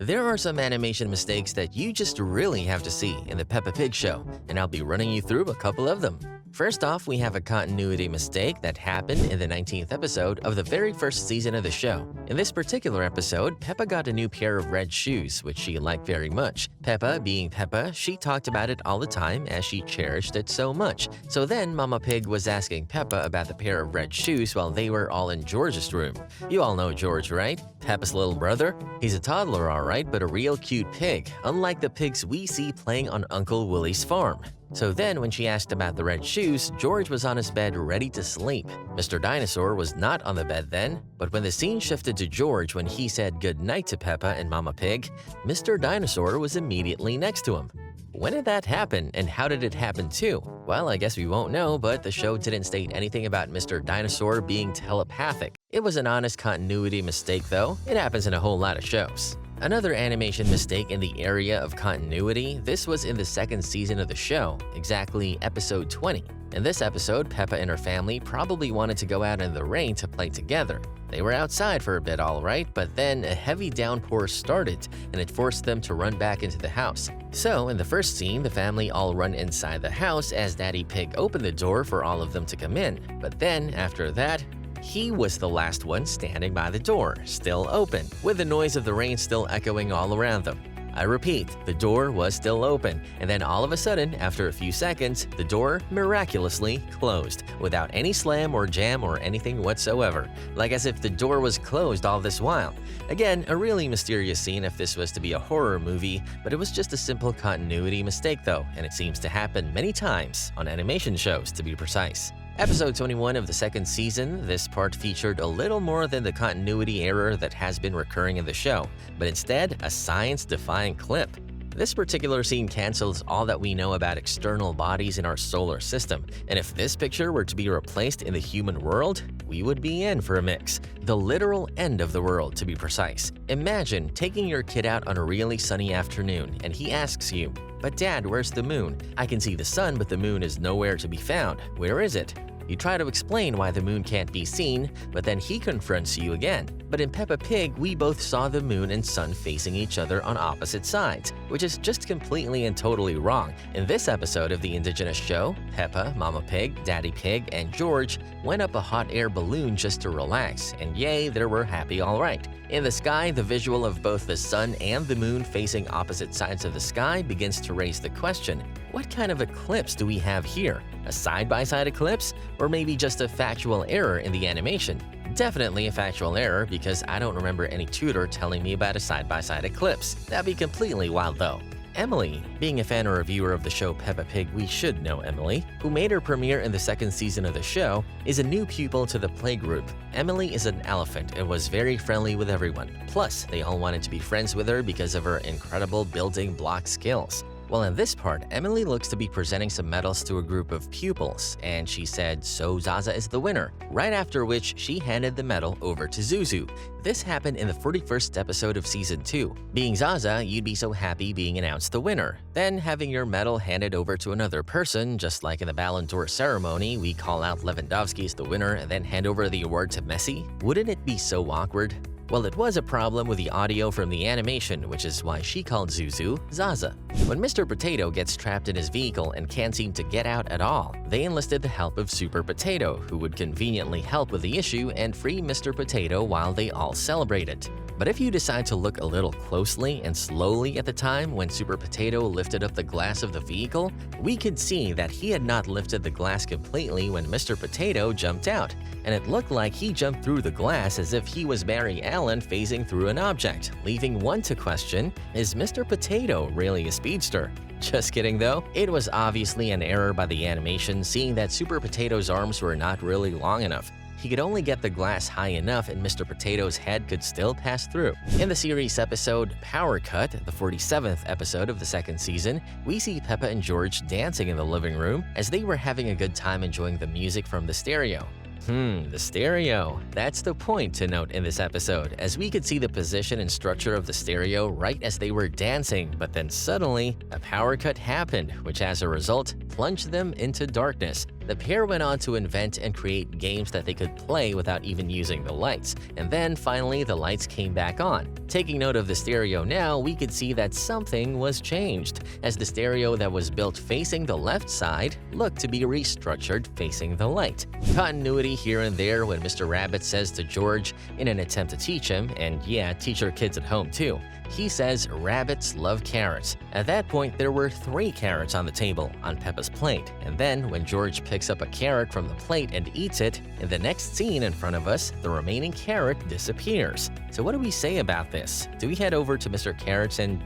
There are some animation mistakes that you just really have to see in the Peppa Pig show, and I'll be running you through a couple of them. First off, we have a continuity mistake that happened in the 19th episode of the very first season of the show. In this particular episode, Peppa got a new pair of red shoes, which she liked very much. Peppa, being Peppa, she talked about it all the time as she cherished it so much. So then Mama Pig was asking Peppa about the pair of red shoes while they were all in George's room. You all know George, right? Peppa's little brother? He's a toddler, alright, but a real cute pig, unlike the pigs we see playing on Uncle Willie's farm. So then, when she asked about the red shoes, George was on his bed ready to sleep. Mr. Dinosaur was not on the bed then, but when the scene shifted to George when he said goodnight to Peppa and Mama Pig, Mr. Dinosaur was immediately next to him. When did that happen, and how did it happen too? Well, I guess we won't know, but the show didn't state anything about Mr. Dinosaur being telepathic. It was an honest continuity mistake though. It happens in a whole lot of shows. Another animation mistake in the area of continuity, this was in the second season of the show, exactly episode 20. In this episode, Peppa and her family probably wanted to go out in the rain to play together. They were outside for a bit alright, but then a heavy downpour started and it forced them to run back into the house. So, in the first scene, the family all run inside the house as Daddy Pig opened the door for all of them to come in. But then, after that, he was the last one standing by the door, still open, with the noise of the rain still echoing all around them. I repeat, the door was still open, and then all of a sudden, after a few seconds, the door miraculously closed, without any slam or jam or anything whatsoever, like as if the door was closed all this while. Again, a really mysterious scene if this was to be a horror movie, but it was just a simple continuity mistake though, and it seems to happen many times on animation shows to be precise. Episode 21 of the second season, this part featured a little more than the continuity error that has been recurring in the show, but instead a science-defying clip. This particular scene cancels all that we know about external bodies in our solar system, and if this picture were to be replaced in the human world, we would be in for a mix. The literal end of the world, to be precise. Imagine taking your kid out on a really sunny afternoon, and he asks you, "But Dad, where's the moon? I can see the sun, but the moon is nowhere to be found. Where is it?" You try to explain why the moon can't be seen, but then he confronts you again. But in Peppa Pig, we both saw the moon and sun facing each other on opposite sides, which is just completely and totally wrong. In this episode of the indigenous show, Peppa, Mama Pig, Daddy Pig, and George went up a hot air balloon just to relax, and yay, they were happy alright. In the sky, the visual of both the sun and the moon facing opposite sides of the sky begins to raise the question, what kind of eclipse do we have here? A side-by-side eclipse? Or maybe just a factual error in the animation? Definitely a factual error because I don't remember any tutor telling me about a side-by-side eclipse. That'd be completely wild though. Emily, being a fan or a viewer of the show Peppa Pig, we should know Emily, who made her premiere in the second season of the show, is a new pupil to the playgroup. Emily is an elephant and was very friendly with everyone. Plus, they all wanted to be friends with her because of her incredible building block skills. Well, in this part, Emily looks to be presenting some medals to a group of pupils, and she said, "So Zaza is the winner," right after which she handed the medal over to Zuzu. This happened in the 41st episode of Season 2. Being Zaza, you'd be so happy being announced the winner. Then having your medal handed over to another person, just like in the Ballon d'Or ceremony, we call out Lewandowski as the winner and then hand over the award to Messi. Wouldn't it be so awkward? Well, it was a problem with the audio from the animation, which is why she called Zuzu Zaza. When Mr. Potato gets trapped in his vehicle and can't seem to get out at all, they enlisted the help of Super Potato, who would conveniently help with the issue and free Mr. Potato while they all celebrated. But if you decide to look a little closely and slowly at the time when Super Potato lifted up the glass of the vehicle, we could see that he had not lifted the glass completely when Mr. Potato jumped out, and it looked like he jumped through the glass as if he was Barry Allen phasing through an object, leaving one to question, is Mr. Potato really a speedster? Just kidding though, it was obviously an error by the animation, seeing that Super Potato's arms were not really long enough. He could only get the glass high enough and Mr. Potato's head could still pass through. In the series episode Power Cut, the 47th episode of the second season, we see Peppa and George dancing in the living room as they were having a good time enjoying the music from the stereo. The stereo. That's the point to note in this episode, as we could see the position and structure of the stereo right as they were dancing, but then suddenly, a power cut happened, which as a result, plunged them into darkness. The pair went on to invent and create games that they could play without even using the lights, and then finally the lights came back on. Taking note of the stereo now, we could see that something was changed, as the stereo that was built facing the left side looked to be restructured facing the light. Continuity here and there when Mr. Rabbit says to George in an attempt to teach him, and yeah, teach our kids at home too. He says rabbits love carrots. At that point, there were 3 carrots on the table on Peppa's plate, and then when George picks up a carrot from the plate and eats it, in the next scene in front of us, the remaining carrot disappears. So what do we say about this? Do we head over to Mr. Carrots and,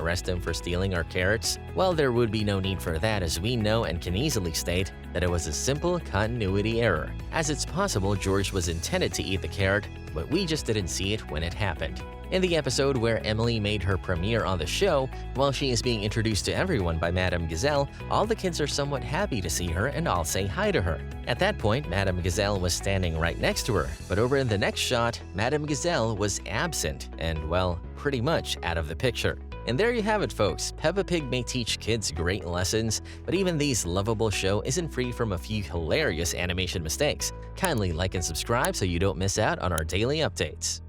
arrest him for stealing our carrots? Well, there would be no need for that, as we know and can easily state that it was a simple continuity error, as it's possible George was intended to eat the carrot, but we just didn't see it when it happened. In the episode where Emily made her premiere on the show, while she is being introduced to everyone by Madame Gazelle, all the kids are somewhat happy to see her and all say hi to her. At that point, Madame Gazelle was standing right next to her, but over in the next shot, Madame Gazelle was absent and, well, pretty much out of the picture. And there you have it, folks. Peppa Pig may teach kids great lessons, but even this lovable show isn't free from a few hilarious animation mistakes. Kindly like and subscribe so you don't miss out on our daily updates.